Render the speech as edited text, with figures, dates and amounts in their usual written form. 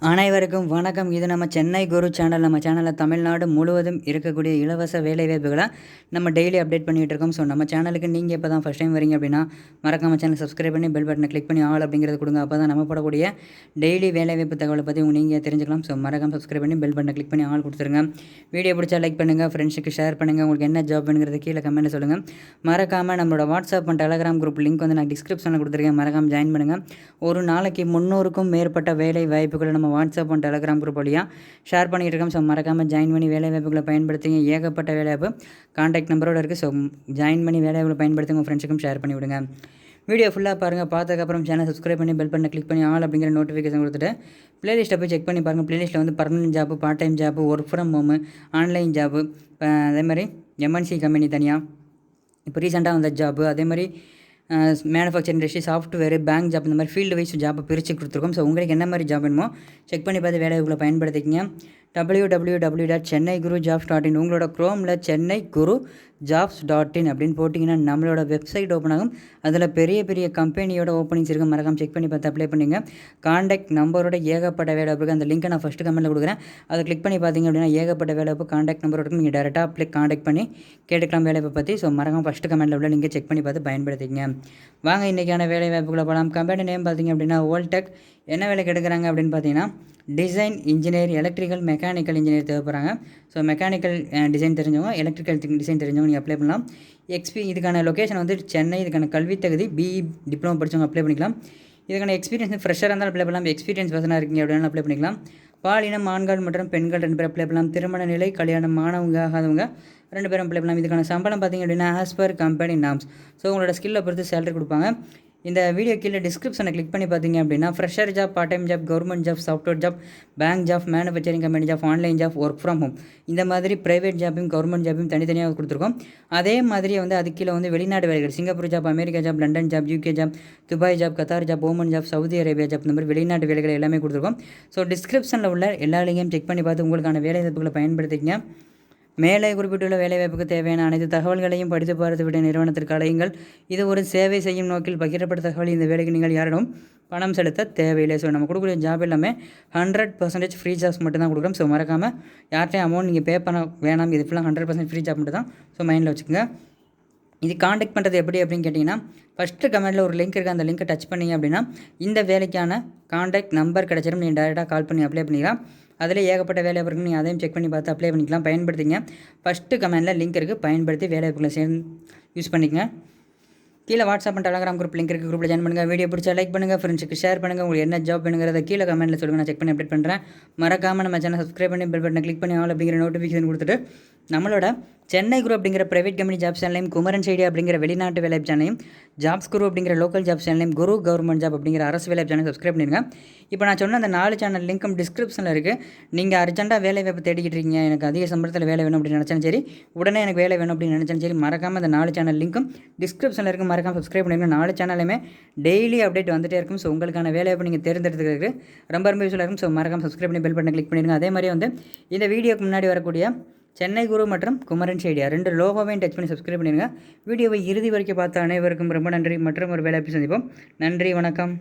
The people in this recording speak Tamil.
அனைவருக்கும் வணக்கம். இது நம்ம சென்னை குரு சேனல். நம்ம சேனலில் தமிழ்நாடு முழுவதும் இருக்கக்கூடிய இலவச வேலைவாய்ப்புகளை நம்ம டெய்லி அப்டேட் பண்ணிகிட்டு இருக்கோம். ஸோ நம்ம சேனலுக்கு நீங்கள் இப்போ தான் ஃபஸ்ட் டைம் வரீங்க அப்படின்னா மறக்காம சேனல் சப்ஸ்கிரைப் பண்ணி பெல் பட்டனை கிளிக் பண்ணி ஆல் அப்படிங்கிறது கொடுங்க. அப்போ தான் நம்ம போடக்கூடிய டெய்லி வேலைவாய்ப்பு தகவலை பற்றி நீங்கள் தெரிஞ்சுக்கலாம். ஸோ மறக்காம சப்ஸ்கிரைப் பண்ணி பெல் பட்டனை கிளிக் பண்ணி ஆல் கொடுத்துருங்க. வீடியோ பிடிச்சா லைக் பண்ணுங்கள், ஃப்ரெண்ட்ஸுக்கு ஷேர் பண்ணுங்கள். உங்களுக்கு என்ன ஜாப் வேணுங்கிறது கீழே கமெண்ட்டில் சொல்லுங்கள். மறக்காமல் நம்மளோட WhatsApp and Telegram group link வந்து நான் டிஸ்கிரிப்ஷனில் கொடுத்துருக்கேன். மறக்காமல் ஜாயின் பண்ணுங்கள். ஒரு நாளைக்கு 300க்கும் மேற்பட்ட வேலை வாய்ப்புகளை நம்ம வாட்ஸ்அப் அண்ட் டெலகிராம் குரூப் வழியாக ஷேர் பண்ணிகிட்டு இருக்கோம். ஸோ மறக்காமல் ஜாயின் பண்ணி வேலைவாய்ப்புகளை பயன்படுத்துங்க. ஏகப்பட்ட வேலைவாய்ப்பு கான்டாக்ட் நம்பரோடு இருக்குது. ஸோ ஜாயின் பண்ணி வேலைவாய்ப்புகளை பயன்படுத்துங்க, உங்கள் ஃப்ரெண்ட்ஸுக்கும் ஷேர் பண்ணி விடுங்க. வீடியோ ஃபுல்லாக பாருங்கள். பார்த்ததுக்கப்புறம் சேனல் சப்ஸ்கிரைப் பண்ணி பெல் பண்ணி கிளிக் பண்ணி ஆல் அப்படிங்கிற நோட்டிஃபிகேஷன் கொடுத்துட்டு ப்ளேலிஸ்ட்டை போய் செக் பண்ணி பாருங்கள். ப்ளேலிஸ்ட்டில் வந்து permanent job, part time job, work from home, online job, அதே மாதிரி எம்என்சி கம்பெனி தனியாக இப்போ ரீசெண்டாக வந்த ஜாப்பு, அதே மாதிரி manufacturing industry, software, bank job, இந்த மாதிரி ஃபீல்டு வைஸ் ஜாப்பை பிரித்து கொடுத்துருக்கோம். ஸோ உங்களுக்கு என்ன மாதிரி ஜாப் வேணுமோ செக் பண்ணி பார்த்து வேலைகளை பயன்படுத்திக்கிங்க. www.chennaiGuruJobs.in உங்களோட க்ரோமில் CHENNAIGURUJobs.in அப்படின்னு போட்டிங்கன்னா நம்மளோட வெப்சைட் ஓப்பன் ஆகும். அதில் பெரிய பெரிய கம்பெனியோட ஓப்பனிங்ஸ் இருக்குது. மறக்காம செக் பண்ணி பார்த்து அப்ளை பண்ணிங்க. காண்டாக்ட் நம்பரோட ஏகப்பட்ட வேலைவாய்ப்பு, அந்த லிங்க்கை நான் ஃபஸ்ட்டு கமெண்ட்டில் கொடுக்குறேன். அதை கிளிக் பண்ணி பார்த்தீங்க அப்படின்னா ஏகப்பட்ட வேலைவாய்ப்பு காண்டாக்ட் நம்பரோட இருக்கும். நீங்கள் டேரெக்டாக அப்ளை காண்டாக்ட் பண்ணி கேட்டுக்கலாம் வேலைவாய்ப்பை பற்றி. ஸோ மறக்காம ஃபஸ்ட்டு கமெண்ட்டில் உள்ள லிங்கை செக் பண்ணி பார்த்து பயன்படுத்திங்க. வாங்க இன்றைக்கான வேலைவாய்ப்புகளை போகலாம். கம்பெனி நேம் பார்த்தீங்க அப்படின்னா வோல்டெக். என்ன வேலைக்கு எடுக்கிறாங்க அப்படின்னு பார்த்தீங்கன்னா design engineer, electrical, mechanical engineer தேவைப்படுறாங்க. ஸோ மெக்கானிக்கல் டிசைன் தெரிஞ்சவங்க, எலக்ட்ரிக்கல் டிசைன் தெரிஞ்சவங்க நீங்கள் அப்ளை பண்ணலாம். இதுக்கான லொக்கேஷன் வந்து சென்னை. இதுக்கான கல்வி தகுதி பிஇ டிப்ளமோ படித்தவங்க அப்ளை பண்ணிக்கலாம். இதுக்கான எக்ஸ்பீரியன்ஸ் ஃப்ரெஷராக இருந்தாலும் அப்ளை பண்ணலாம். எக்ஸ்பீரியன்ஸ் பர்சனாக இருக்கீங்க அப்படின்னா அப்ளை பண்ணிக்கலாம். பாலினம் ஆண்கள் மற்றும் பெண்கள் 2 பேர் அப்ளை பண்ணலாம். திருமண நிலை, கல்யாணம் ஆனவங்க ஆகாதவங்க 2 பேரும் அப்ளை பண்ணலாம். இதுக்கான சம்பளம் பார்த்திங்க அப்படின்னா as per company norms. So உங்களோட ஸ்கில்லை பொறுத்து சேலரி கொடுப்பாங்க. இந்த வீடியோ கீழே டிஸ்கிரிப்ஷனை கிளிக் பண்ணி பார்த்தீங்க அப்படின்னா fresher job, part time job, government job, software job, bank job, manufacturing company job, online job, work from home, இந்த மாதிரி ப்ரைவேட் ஜாப்பையும் கவர்மெண்ட் ஜாப்பையும் தனித்தனியாக கொடுத்துருக்கோம். அதே மாதிரி வந்து அது கீழே வந்து வெளிநாடு வேலைகள், Singapore job, America job, London job, UK job, Dubai job, Qatar job, Oman job, Saudi Arabia job, இந்த மாதிரி வெளிநாட்டு வேலைகள் எல்லாமே கொடுத்துருக்கோம். ஸோ டிஸ்கிரிப்ஷனில் உள்ள எல்லா லிங்கையும் செக் பண்ணி பார்த்து உங்களுக்கான வேலை வாய்ப்புகளை பயன்படுத்திக்கங்க. மேலே குறிப்பிட்டுள்ள வேலைவாய்ப்புக்கு தேவையான அனைத்து தகவல்களையும் படித்து பார்த்து விட நிறுவனத்திற்கு அழையுங்கள். இது ஒரு சேவை செய்யும் நோக்கில் பகிரப்பட்ட தகவல். இந்த வேலைக்கு நீங்கள் யாரிடம் பணம் செலுத்த தேவையில்லை. ஸோ நம்ம கொடுக்கக்கூடிய ஜாப் எல்லாமே 100% ஃப்ரீ ஜாப்ஸ் மட்டும் தான் கொடுக்குறோம். ஸோ மறக்காமல் யார்ட்டையும் அமௌண்ட் நீங்கள் பே பண்ண வேணாம். இது ஃபுல்லாக 100% ஃப்ரீ ஜாப் மட்டும் தான். ஸோ மைண்டில் வச்சுக்கோங்க. இது காண்டாக்ட் பண்ணுறது எப்படி அப்படின்னு கேட்டிங்கன்னா ஃபஸ்ட்டு கமெண்ட்டில் ஒரு லிங்க் இருக்குது. அந்த லிங்க்கை டச் பண்ணிங்க அப்படின்னா இந்த வேலைக்கான காண்டாக்ட் நம்பர் கிடச்சிடும். நீங்கள் டேரெக்டாக கால் பண்ணி அப்ளை பண்ணிக்கலாம். அதில் ஏகப்பட்ட வேலைவாய்ப்பு நீங்கள் அதையும் செக் பண்ணி பார்த்து அப்ளை பண்ணிக்கலாம். பயன்படுத்திங்க. ஃபஸ்ட்டு கமெண்ட்டில் லிங்க் இருக்குது. பயன்படுத்தி வேலைவாய்ப்புகளை யூஸ் பண்ணிக்கங்க. கீழே WhatsApp and Telegram group link இருக்குது. குரூப்பில் ஜாயின் பண்ணுங்கள். வீடியோ பிடிச்சா லைக் பண்ணுங்கள், ஃப்ரெண்ட்ஸுக்கு ஷேர் பண்ணுங்கள். உங்களுக்கு என்ன ஜாப் வேணுங்கிறத கீழே கமெண்ட்டில் சொல்லுங்கள். நான் செக் பண்ணி அப்டேட் பண்ணுறேன். மறக்காமல் நம்ம சேனல் சப்ஸ்கிரைப் பண்ணி பெல் பட்டனை கிளிக் பண்ணி ஆல் அப்படிங்கிற நோட்டிஃபிகேஷன் கொடுத்துட்டு நம்மளோட சென்னை குரூப் அப்படிங்கிற பிரைவேட் கம்பெனி ஜாப் சேனலையும், குமரன் சைடி அப்படிங்கிற வெளிநாட்டு வேலை சேனலையும், ஜாப்ஸ் குரு அப்படிங்கிற லோக்கல் ஜாப் சேனலையும், குரு கவர்மெண்ட் ஜாப் அப்படிங்கிற அரசு வேலை சேனல் சப்ஸ்கிரைப் பண்ணிடுங்க. இப்போ நான் சொன்ன அந்த 4 சேனல் லிங்க்கும் டிஸ்கிரிப்ஷனில் இருக்குது. நீங்கள் அர்ஜென்ட்டாக வேலை வாய்ப்பு தேடிக்கிட்டு இருக்கீங்க, எனக்கு அதிக சம்பளத்தில் வேலை வேணும் அப்படின்னு நினச்சாலும் சரி, உடனே எனக்கு வேலை வேணும் அப்படின்னு நினச்சாலும் சரி, மறக்காமல் அந்த 4 சேனல் லிங்க்கும் டிஸ்கிரிப்ஷனில் இருக்குது. மறக்காமல் சப்ஸ்கிரைப் பண்ணிடுங்க. 4 சேனலுமே டெய்லி அப்டேட் வந்துகிட்டே இருக்கும். ஸோ உங்களுக்கான வேலை வாய்ப்பு நீங்கள் தேர்ந்தெடுத்துக்கிறதுக்கு ரொம்ப யூஸ்ஃபுல்லாக இருக்கும். ஸோ மறக்காமல் சப்ஸ்கிரைப் பண்ணி பெல் பட்டனை கிளிக் பண்ணிடுங்க. அதே மாதிரி வந்து இந்த வீடியோக்கு முன்னாடி வரக்கூடிய சென்னை குரு மற்றும் குமரன் சைடியா 2 லோகோவையும் டச் பண்ணி சப்ஸ்கிரைப் பண்ணிடுங்க. வீடியோவை இறுதி வரைக்கும் பார்த்த அனைவருக்கும் ரொம்ப நன்றி. மற்றும் ஒரு வேலை சந்திப்போம். நன்றி, வணக்கம்.